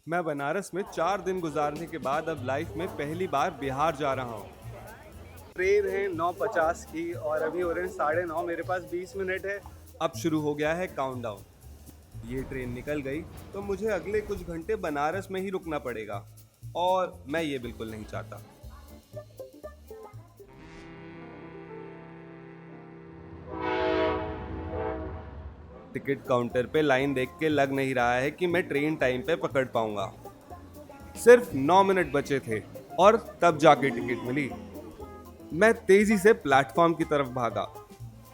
मैं बनारस में 4 दिन गुजारने के बाद अब लाइफ में पहली बार बिहार जा रहा हूँ। ट्रेन है 9:50 की और अभी हो रहे हैं 9:30। मेरे पास 20 मिनट है। अब शुरू हो गया है काउंटडाउन। ये ट्रेन निकल गई तो मुझे अगले कुछ घंटे बनारस में ही रुकना पड़ेगा और मैं ये बिल्कुल नहीं चाहता। टिकट काउंटर पे लाइन देख के लग नहीं रहा है कि मैं ट्रेन टाइम पे पकड़ पाऊंगा। सिर्फ 9 मिनट बचे थे और तब जाके टिकट मिली। मैं तेजी से प्लेटफॉर्म की तरफ भागा,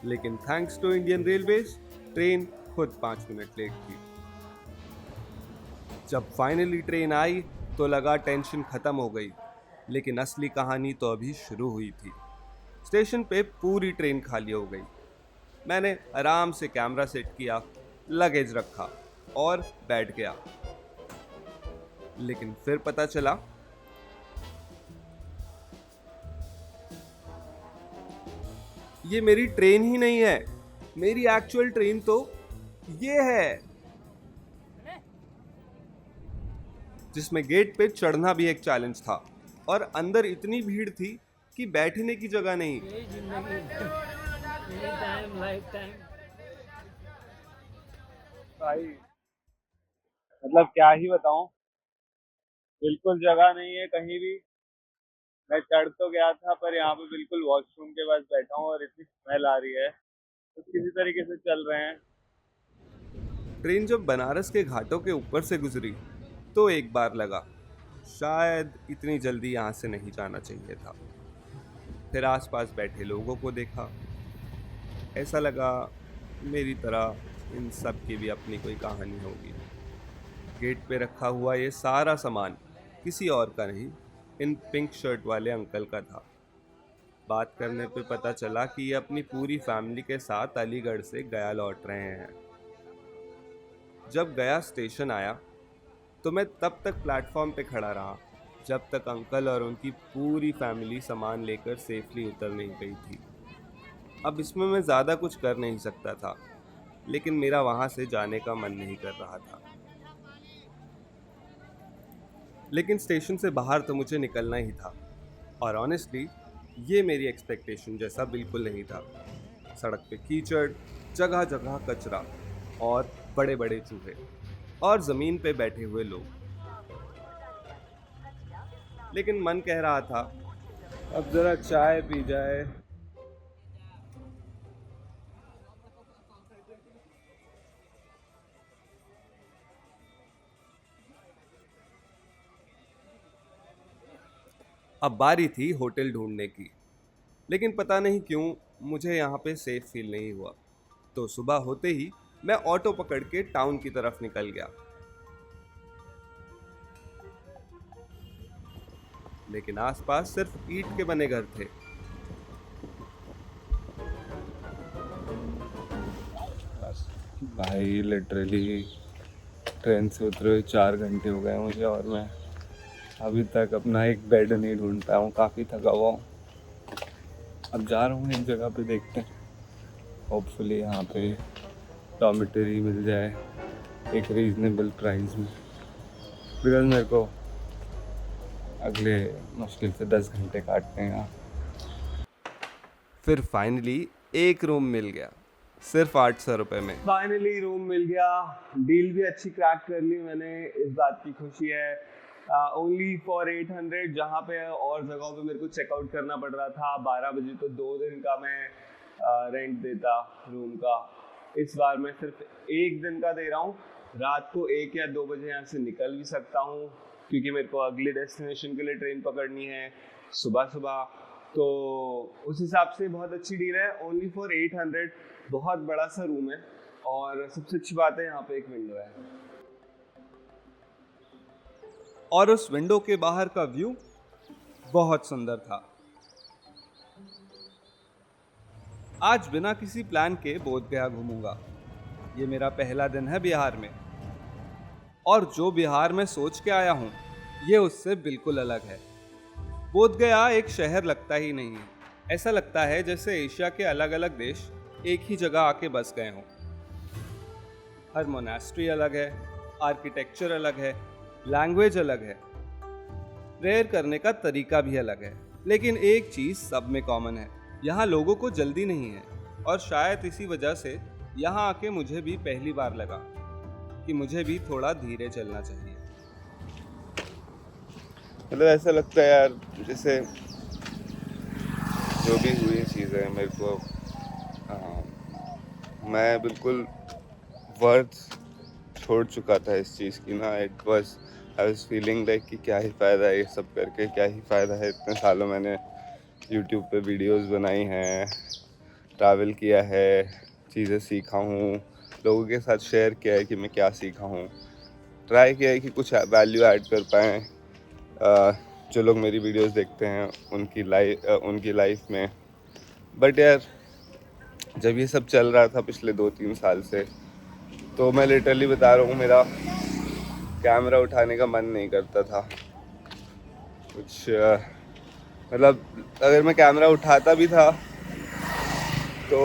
लेकिन thanks to Indian railways train खुद 5 मिनट लेट थी। जब फाइनली ट्रेन आई तो लगा टेंशन खत्म हो गई, लेकिन असली कहानी तो अभी शुरू हुई थी। स्टेशन पे पूरी ट्रेन खाली हो गई। मैंने आराम से कैमरा सेट किया, लगेज रखा और बैठ गया। लेकिन फिर पता चला ये मेरी ट्रेन ही नहीं है। मेरी एक्चुअल ट्रेन तो ये है, जिसमें गेट पे चढ़ना भी एक चैलेंज था और अंदर इतनी भीड़ थी कि बैठने की जगह नहीं। यही जिंदगी एनी टाइम लाइफ टाइम। भाई मतलब क्या ही बताऊं, बिल्कुल जगह नहीं है कहीं भी। मैं चढ़ तो गया था पर यहाँ पे बिल्कुल वॉशरूम के पास बैठा हूँ और इतनी स्मेल आ रही है, तो किसी तरीके से चल रहे हैं। ट्रेन जब बनारस के घाटों के ऊपर से गुजरी तो एक बार लगा शायद इतनी जल्दी यहाँ से नहीं जाना चाहिए था। फिर आसपास बैठे लोगों को देखा। ऐसा लगा मेरी तरह इन सब की भी अपनी कोई कहानी होगी। गेट पे रखा हुआ ये सारा सामान किसी और का नहीं, इन पिंक शर्ट वाले अंकल का था। बात करने पे पता चला कि ये अपनी पूरी फैमिली के साथ अलीगढ़ से गया लौट रहे हैं। जब गया स्टेशन आया तो मैं तब तक प्लेटफॉर्म पे खड़ा रहा जब तक अंकल और उनकी पूरी फैमिली सामान लेकर सेफली उतर नहीं गई थी। अब इसमें मैं ज़्यादा कुछ कर नहीं सकता था, लेकिन मेरा वहाँ से जाने का मन नहीं कर रहा था। लेकिन स्टेशन से बाहर तो मुझे निकलना ही था और ऑनेस्टली ये मेरी एक्सपेक्टेशन जैसा बिल्कुल नहीं था। सड़क पे कीचड़, जगह जगह कचरा और बड़े बड़े चूहे और ज़मीन पे बैठे हुए लोग। लेकिन मन कह रहा था अब ज़रा चाय पी जाए। अब बारी थी होटल ढूंढने की, लेकिन पता नहीं क्यों मुझे यहाँ पे सेफ फील नहीं हुआ। तो सुबह होते ही मैं ऑटो पकड़ के टाउन की तरफ निकल गया। लेकिन आसपास सिर्फ ईंट के बने घर थे। भाई लिटरली ट्रेन से उतरे हुए 4 घंटे हो गए मुझे और मैं अभी तक अपना एक बेड नहीं ढूंढ पाया हूँ। काफ़ी थका हुआ हूँ। अब जा रहा हूँ एक जगह पे, देखते हैं होपफुली यहाँ पे डॉर्मेटरी मिल जाए एक रीजनेबल प्राइस में, बिकॉज मेरे को अगले मुश्किल से 10 घंटे काटते हैं यहाँ। फिर फाइनली एक रूम मिल गया, सिर्फ 800 रुपये में। फाइनली रूम मिल गया। डील भी अच्छी क्रैक कर ली मैंने, इस बात की खुशी है। ओनली फॉर 800, जहाँ पे और जगहों पे मेरे को चेकआउट करना पड़ रहा था 12 बजे, तो 2 दिन का मैं रेंट देता रूम का। इस बार मैं सिर्फ एक दिन का दे रहा हूँ। रात को 1 या 2 बजे यहाँ से निकल भी सकता हूँ, क्योंकि मेरे को अगले डेस्टिनेशन के लिए ट्रेन पकड़नी है सुबह सुबह। तो उस हिसाब से बहुत अच्छी डील है। ओनली फॉर 800, बहुत बड़ा सा रूम है और सबसे अच्छी बात है यहाँ पे एक विंडो है और उस विंडो के बाहर का व्यू बहुत सुंदर था। आज बिना किसी प्लान के बोध गया घूमूंगा। ये मेरा पहला दिन है बिहार में और जो बिहार में सोच के आया हूँ ये उससे बिल्कुल अलग है। बोध गया एक शहर लगता ही नहीं है। ऐसा लगता है जैसे एशिया के अलग अलग देश एक ही जगह आके बस गए हों। हर मोनास्ट्री अलग है, आर्किटेक्चर अलग है, लैंग्वेज अलग है, प्रेयर करने का तरीका भी अलग है, लेकिन एक चीज सब में कॉमन है, यहाँ लोगों को जल्दी नहीं है। और शायद इसी वजह से यहाँ आके मुझे भी पहली बार लगा कि मुझे भी थोड़ा धीरे चलना चाहिए। मतलब ऐसा लगता है यार, जैसे जो भी हुई चीज़ें मेरे को, मैं बिल्कुल वर्थ छोड़ चुका था इस चीज़ की ना। आई वाज फीलिंग लाइक कि क्या ही फ़ायदा है ये सब करके, क्या ही फ़ायदा है। इतने सालों मैंने यूट्यूब पे वीडियोस बनाई हैं, ट्रैवल किया है, चीज़ें सीखा हूँ, लोगों के साथ शेयर किया है कि मैं क्या सीखा हूँ, ट्राई किया है कि कुछ वैल्यू ऐड कर पाएँ जो लोग मेरी वीडियोस देखते हैं उनकी लाइफ में। बट यार, जब ये सब चल रहा था पिछले 2-3 साल से, तो मैं लिटरली बता रहा हूँ, मेरा कैमरा उठाने का मन नहीं करता था कुछ। मतलब अगर मैं कैमरा उठाता भी था तो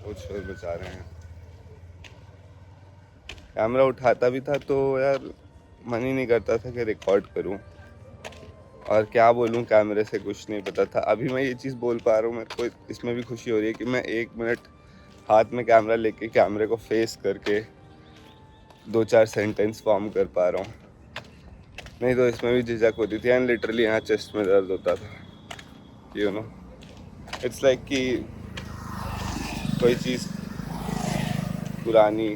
कुछ और बचा रहे हैं, कैमरा उठाता भी था तो यार मन ही नहीं करता था कि रिकॉर्ड करूं, और क्या बोलूं, कैमरे से कुछ नहीं पता था। अभी मैं ये चीज़ बोल पा रहा हूँ, मेरे को इसमें भी खुशी हो रही है कि मैं 1 मिनट हाथ में कैमरा लेके कैमरे को फेस करके 2-4 सेंटेंस फॉर्म कर पा रहा हूँ। नहीं तो इसमें भी झिझक होती थी, एंड लिटरली यहाँ चेस्ट में दर्द होता था, यू नो। इट्स लाइक कि कोई चीज़ पुरानी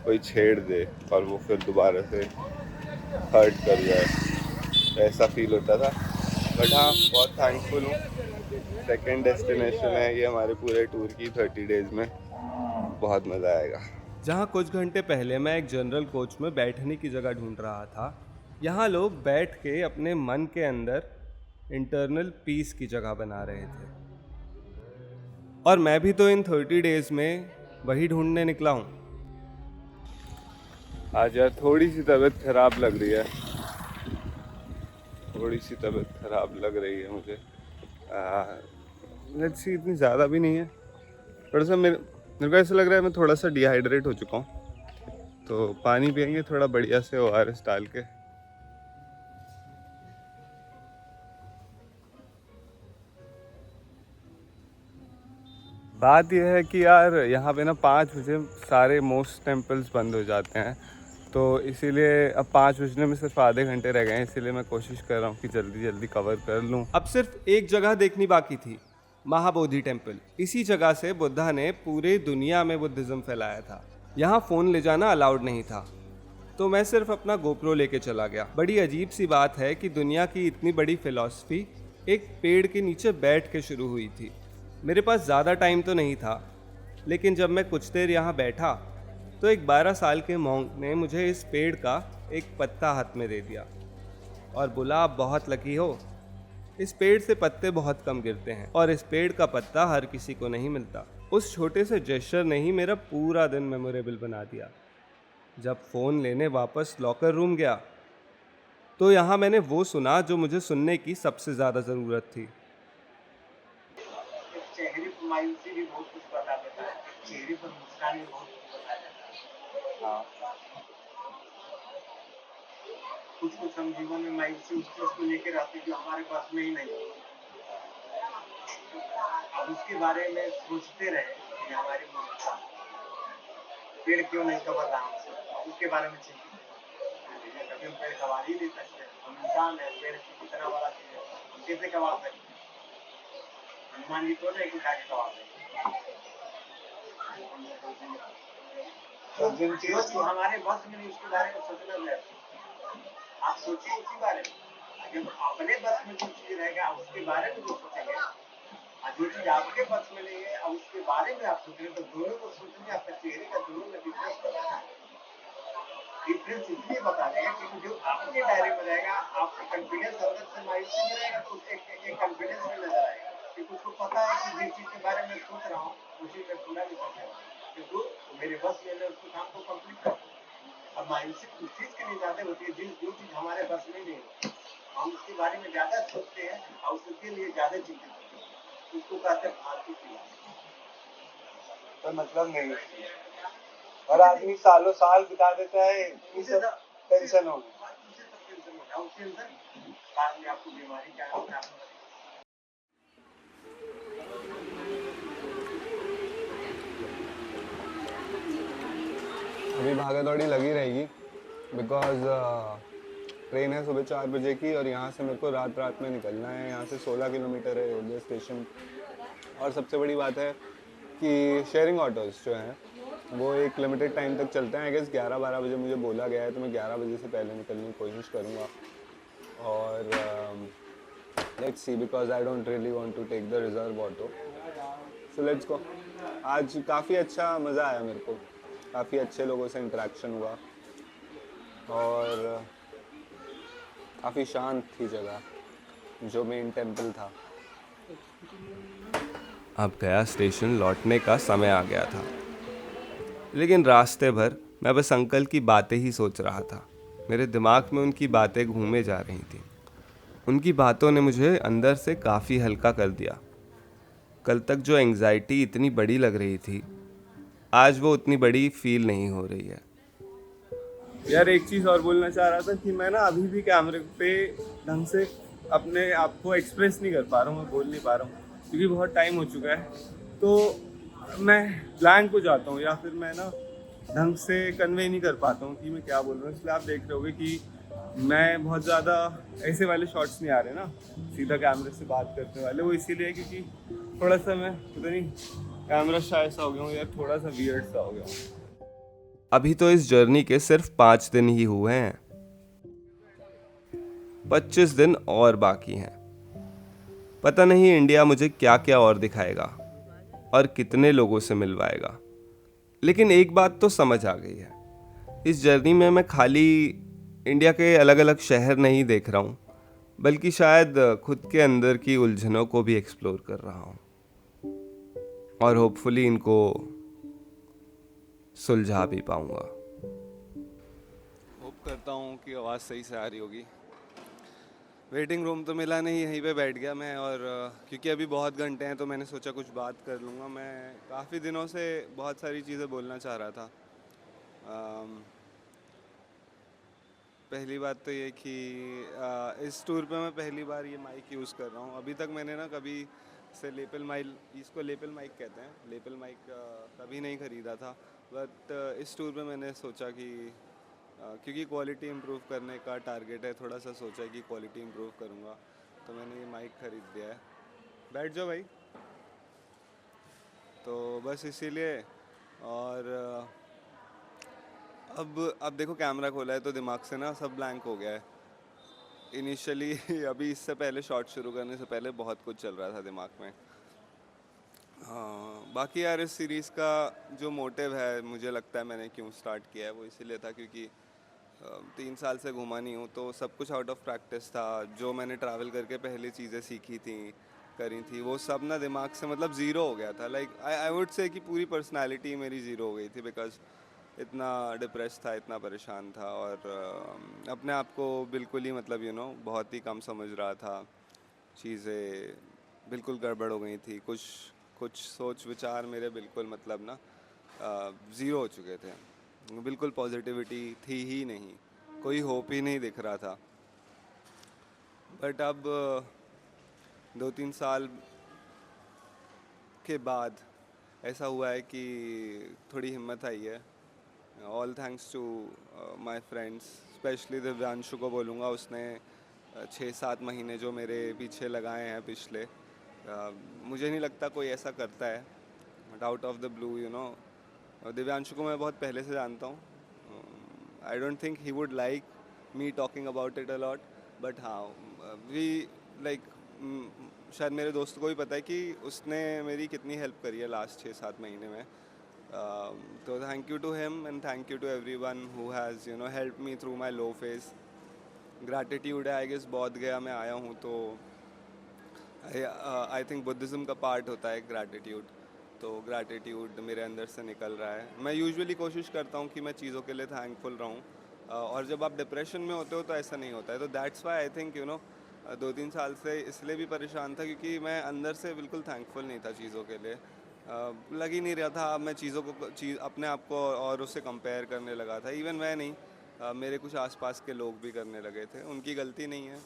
कोई छेड़ दे और वो फिर दोबारा से हर्ट कर जाए, ऐसा फील होता था। बट हाँ, बहुत थैंकफुल हूँ। सेकंड डेस्टिनेशन है ये हमारे पूरे टूर की, 30 डेज़ में बहुत मज़ा आएगा। जहाँ कुछ घंटे पहले मैं एक जनरल कोच में बैठने की जगह ढूंढ रहा था, यहाँ लोग बैठ के अपने मन के अंदर इंटरनल पीस की जगह बना रहे थे। और मैं भी तो इन 30 डेज में वही ढूंढने निकला हूँ। आज यार थोड़ी सी तबीयत खराब लग रही है, थोड़ी सी तबीयत खराब लग रही है मुझे। लेट्स सी, इतनी ज़्यादा भी नहीं है। थोड़ा सा मेरे को ऐसा लग रहा है मैं थोड़ा सा डिहाइड्रेट हो चुका हूँ, तो पानी पियेंगे थोड़ा बढ़िया से ORS डाल के। बात यह है कि यार यहाँ पे ना 5 बजे सारे मोस्ट टेम्पल्स बंद हो जाते हैं, तो इसीलिए अब 5 बजने में सिर्फ आधे घंटे रह गए हैं। इसीलिए मैं कोशिश कर रहा हूँ कि जल्दी जल्दी कवर कर लूँ। अब सिर्फ एक जगह देखनी बाकी थी, महाबोधि टेम्पल। इसी जगह से बुद्धा ने पूरे दुनिया में बुद्धिज्म फैलाया था। यहाँ फ़ोन ले जाना अलाउड नहीं था, तो मैं सिर्फ अपना गोप्रो लेके चला गया। बड़ी अजीब सी बात है कि दुनिया की इतनी बड़ी फिलॉसफी एक पेड़ के नीचे बैठ के शुरू हुई थी। मेरे पास ज़्यादा टाइम तो नहीं था, लेकिन जब मैं कुछ देर यहाँ बैठा तो एक 12 साल के मॉन्क ने मुझे इस पेड़ का एक पत्ता हाथ में दे दिया और बोला, आप बहुत लकी हो, इस पेड़ से पत्ते बहुत कम गिरते हैं और इस पेड़ का पत्ता हर किसी को नहीं मिलता। उस छोटे से जेस्चर ने ही मेरा पूरा दिन मेमोरेबल बना दिया। जब फ़ोन लेने वापस लॉकर रूम गया तो यहाँ मैंने वो सुना जो मुझे सुनने की सबसे ज़्यादा ज़रूरत थी। चेहरे पर मायूसी भी बहुत कुछ बता देता है, चेहरे पर मुस्कान भी बहुत कुछ बता देता है। कुछ हम जीवन में मायूसी उस चीज को लेकर रहते जो हमारे पास में ही नहीं, अब उसके बारे में सोचते रहे कि हमारी मुस्कान पेड़ क्यों नहीं कवर रहा, उसके बारे में चिंतित। कभी हम पेड़ कवा ही नहीं सकते, हम इंसान है, पेड़ कितना बड़ा चीज है, हम कैसे कवा सकते? हनुमान जी तो नहीं कुछ आगे कवा सकते। तो जिन चीजों को हमारे बस में नहीं उसके बारे में सोचना है। आप सोचिए उसी बारे में, जब अपने बस में जो चीज रहेगा उसके बारे में जो सोचेंगे, और जो चीज आपके बस में नहीं है और उसके बारे में आप सोचेंगे, तो दोनों को सोचने आपका चेहरे का दोनों में डिफरेंस बताना है। डिफरेंस इसलिए बता देगा क्योंकि जो आपके दायरे में रहेगा, आपका कॉन्फिडेंस अंदर से मायूसी में रहेगा तो एक कॉन्फिडेंस में नजर आएगा, क्योंकि उसको पता है कि जिस चीज के बारे में सोच रहा हूँ उसी में पूरा नहीं कर पाऊंगा, क्योंकि मेरे बस में मैं उसको काम को कंप्लीट कर। अब मायूसी उस चीज के लिए ज्यादा होती है जो चीज हमारे बस में नहीं होती, हम उसके बारे में ज्यादा सोचते हैं और उसके लिए ज्यादा चिंतित होते हैं, उसको कहते हैं फालतू की, कोई मतलब नहीं है। और आदमी सालों साल बिता देता है इन्हीं सब टेंशनों में। उसके अंदर बाद में आपको बीमारी क्या है। अभी भागा दौड़ी लगी रहेगी बिकॉज ट्रेन है सुबह 4 बजे की और यहाँ से मेरे को रात में निकलना है। यहाँ से 16 किलोमीटर है रेलवे स्टेशन। और सबसे बड़ी बात है कि शेयरिंग ऑटोज़ जो हैं वो एक लिमिटेड टाइम तक चलते हैं। आई गेस 11-12 बजे मुझे बोला गया है, तो मैं 11 बजे से पहले निकलने की कोशिश करूँगा। और let's see, because I don't really want to take the reserve auto, so let's go. आज काफ़ी अच्छा मज़ा आया मेरे को, काफ़ी अच्छे लोगों से इंटरेक्शन हुआ और काफ़ी शांत थी जगह, जो मेन टेम्पल था। अब गया स्टेशन लौटने का समय आ गया था, लेकिन रास्ते भर मैं बस अंकल की बातें ही सोच रहा था। मेरे दिमाग में उनकी बातें घूमे जा रही थी। उनकी बातों ने मुझे अंदर से काफ़ी हल्का कर दिया। कल तक जो एंग्जाइटी इतनी बड़ी लग रही थी, आज वो उतनी बड़ी फील नहीं हो रही है। यार एक चीज़ और बोलना चाह रहा था कि मैं ना अभी भी कैमरे पे ढंग से अपने आप को एक्सप्रेस नहीं कर पा रहा हूँ, मैं बोल नहीं पा रहा हूँ, क्योंकि बहुत टाइम हो चुका है। तो मैं ब्लैंक हो जाता हूँ या फिर मैं ना ढंग से कन्वे नहीं कर पाता हूँ कि मैं क्या बोल रहा हूँ। इसलिए आप देख रहे होगे कि मैं बहुत ज़्यादा ऐसे वाले शॉट्स नहीं आ रहे ना, सीधा कैमरे से बात करने वाले। वो इसीलिए क्योंकि थोड़ा सा मैं पता नहीं कैमरा शाय सा हो गया हूँ यार, थोड़ा सा वियर्ड सा हो गया हूँ। अभी तो इस जर्नी के सिर्फ 5 दिन ही हुए हैं, 25 दिन और बाकी हैं। पता नहीं इंडिया मुझे क्या क्या और दिखाएगा और कितने लोगों से मिलवाएगा। लेकिन एक बात तो समझ आ गई है, इस जर्नी में मैं खाली इंडिया के अलग अलग शहर नहीं देख रहा हूँ, बल्कि शायद खुद के अंदर की उलझनों को भी एक्सप्लोर कर रहा हूँ और होपफुली इनको सुलझा भी पाऊंगा। होप करता हूँ कि आवाज़ सही से आ रही होगी। वेटिंग रूम तो मिला नहीं, यहीं पे बैठ गया मैं। और क्योंकि अभी बहुत घंटे हैं तो मैंने सोचा कुछ बात कर लूँगा। मैं काफ़ी दिनों से बहुत सारी चीज़ें बोलना चाह रहा था। पहली बात तो ये कि इस टूर पे मैं पहली बार ये माइक यूज़ कर रहा हूँ। अभी तक मैंने ना कभी से लेपल माइक, इसको लेपल माइक कहते हैं, लेपल माइक कभी नहीं ख़रीदा था। बट इस टूर पे मैंने सोचा कि क्योंकि क्वालिटी इम्प्रूव करने का टारगेट है, थोड़ा सा सोचा कि क्वालिटी इम्प्रूव करूँगा, तो मैंने ये माइक ख़रीद दिया है। बैठ जाओ भाई। तो बस इसीलिए। और अब देखो कैमरा खोला है तो दिमाग से ना सब ब्लैंक हो गया है। इनिशियली अभी इससे पहले शॉट शुरू करने से पहले बहुत कुछ चल रहा था दिमाग में। हाँ, बाकी यार इस सीरीज़ का जो मोटिव है, मुझे लगता है मैंने क्यों स्टार्ट किया है, वो इसीलिए था क्योंकि 3 साल से घूमा नहीं हूँ, तो सब कुछ आउट ऑफ प्रैक्टिस था। जो मैंने ट्रैवल करके पहले चीज़ें सीखी थी, करी थी, वो सब ना दिमाग से मतलब ज़ीरो हो गया था। लाइक आई वुड से कि पूरी पर्सनालिटी मेरी ज़ीरो हो गई थी, बिकॉज इतना डिप्रेस था, इतना परेशान था और अपने आप को बिल्कुल ही मतलब बहुत ही कम समझ रहा था। चीज़ें बिल्कुल गड़बड़ हो गई थी। कुछ सोच विचार मेरे बिल्कुल मतलब ना ज़ीरो हो चुके थे। बिल्कुल पॉजिटिविटी थी ही नहीं, कोई होप ही नहीं दिख रहा था। बट अब 2-3 साल के बाद ऐसा हुआ है कि थोड़ी हिम्मत आई है। All thanks to my friends, specially Divyanshu को बोलूँगा। उसने 6-7 महीने जो मेरे पीछे लगाए हैं पिछले, मुझे नहीं लगता कोई ऐसा करता है out of the blue. Divyanshu को मैं बहुत पहले से जानता हूँ। I don't think he would like me talking about it a lot, but हाँ वी लाइक शायद मेरे दोस्त को भी पता है कि उसने मेरी कितनी हेल्प करी है लास्ट 6-7 महीने में। तो thank you to him and thank you to everyone who has help me through my low phase. Gratitude है आई गेस, बहुत गया मैं आया हूँ तो आई थिंक बुद्धिज़्म का पार्ट होता है ग्रैटिट्यूड। तो ग्रैटिट्यूड मेरे अंदर से निकल रहा है। मैं यूजुअली कोशिश करता हूँ कि मैं चीज़ों के लिए थैंकफुल रहूँ, और जब आप डिप्रेशन में होते हो तो ऐसा नहीं होता है। तो दैट्स वाई आई थिंक 2-3 साल से इसलिए भी परेशान था क्योंकि मैं अंदर से बिल्कुल थैंकफुल नहीं था चीज़ों के लिए। लग ही नहीं रहा था। मैं चीज़ों को अपने आप को और उससे कंपेयर करने लगा था। इवन मैं नहीं, मेरे कुछ आसपास के लोग भी करने लगे थे। उनकी गलती नहीं है,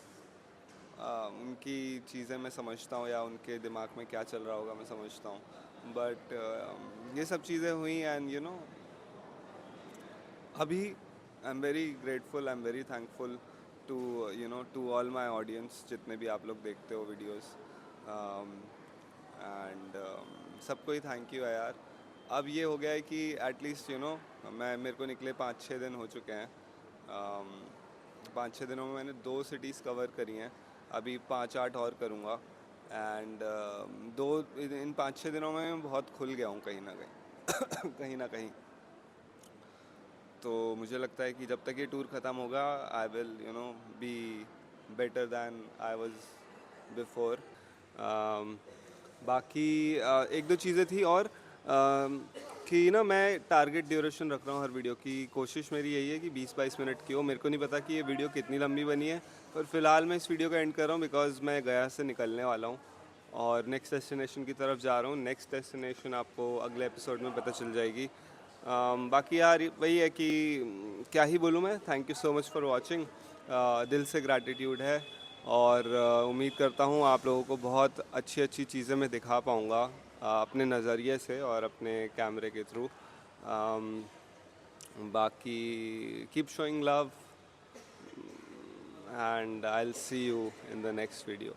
उनकी चीज़ें मैं समझता हूँ, या उनके दिमाग में क्या चल रहा होगा मैं समझता हूँ। बट ये सब चीज़ें हुई एंड यू नो अभी I am very grateful, I am very thankful to to all my audience, जितने भी आप लोग देखते हो वीडियोस, एंड सबको ही थैंक यू है यार। अब ये हो गया है कि एटलीस्ट मेरे को निकले 5-6 दिन हो चुके हैं। 5-6 दिनों में मैंने 2 सिटीज़ कवर करी हैं, अभी 5-8 और करूँगा। एंड इन 5-6 दिनों में मैं बहुत खुल गया हूँ कहीं ना कहीं कहीं ना कहीं। तो मुझे लगता है कि जब तक ये टूर ख़त्म होगा I will be better than I was before. बाकी एक दो चीज़ें थी और कि ना मैं टारगेट ड्यूरेशन रख रहा हूँ हर वीडियो की। कोशिश मेरी यही है कि 20-22 मिनट की हो। मेरे को नहीं पता कि ये वीडियो कितनी लंबी बनी है, पर फिलहाल मैं इस वीडियो का एंड कर रहा हूँ बिकॉज़ मैं गया से निकलने वाला हूँ और नेक्स्ट डेस्टिनेशन की तरफ जा रहा हूँ। नेक्स्ट डेस्टिनेशन आपको अगले एपिसोड में पता चल जाएगी। बाकी यार वही है कि क्या ही बोलूँ मैं। Thank you so much for watching. दिल से ग्रैटिट्यूड है और उम्मीद करता हूँ आप लोगों को बहुत अच्छी अच्छी चीज़ें मैं दिखा पाऊँगा अपने नज़रिए से और अपने कैमरे के थ्रू। बाकी keep showing love and I will see you in the next video.